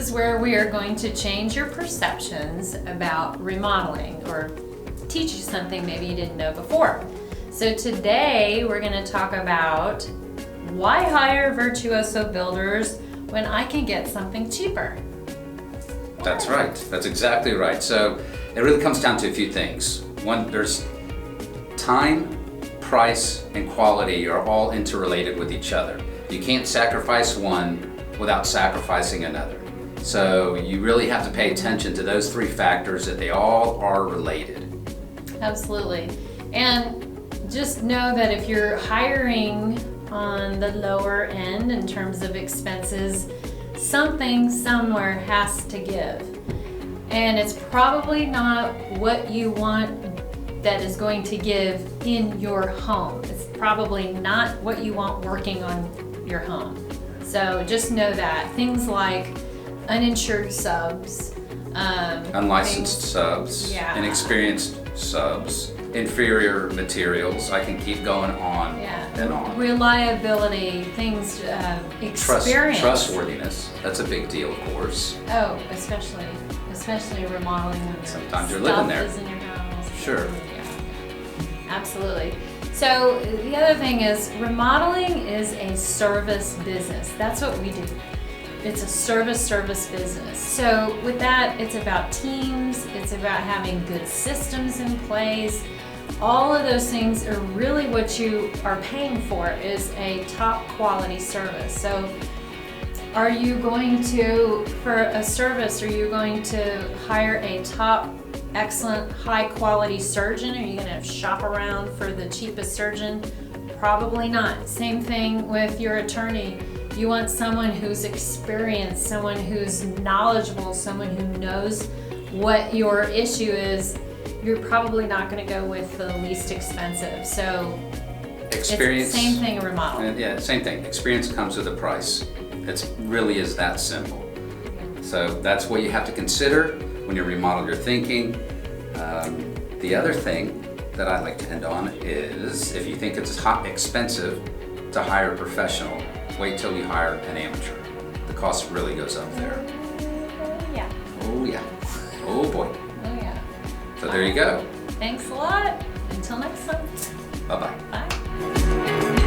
is where we are going to change your perceptions about remodeling or teach you something maybe you didn't know before. So today we're going to talk about why hire Virtuoso Builders when I can get something cheaper. That's right. That's exactly right. So it really comes down to a few things. One, there's time, price, and quality are all interrelated with each other. You can't sacrifice one without sacrificing another. So you really have to pay attention to those three factors, that they all are related. Absolutely. And just know that if you're hiring on the lower end in terms of expenses, something somewhere has to give. And it's probably not what you want that is going to give in your home. It's probably not what you want working on your home. So just know that. Things like uninsured subs, Unlicensed subs, yeah. inexperienced subs, inferior materials. I can keep going on and on. Reliability, things, experience. Trustworthiness, that's a big deal, of course. Oh, especially remodeling when Sometimes you're living there. Stuff is in your house. Sure. Yeah, absolutely. So the other thing is, remodeling is a service business. That's what we do. It's a service business. So with that, it's about teams, it's about having good systems in place. All of those things are really what you are paying for, is a top quality service. So are you going to, for a service, are you going to hire a top, excellent, high quality surgeon? Are you going to shop around for the cheapest surgeon? Probably not. Same thing with your attorney. You want someone who's experienced, someone who's knowledgeable, someone who knows what your issue is. You're probably not going to go with the least expensive. So Experience. It's the same thing in remodeling. Yeah, same thing. Experience comes with a price. It really is that simple. So that's what you have to consider when you remodel your thinking. The other thing that I like to end on is, if you think it's expensive to hire a professional, wait till you hire an amateur. The cost really goes up there. Yeah. Oh yeah. Oh boy. Oh yeah. So there you go. Thanks a lot. Until next time. Bye-bye. Bye.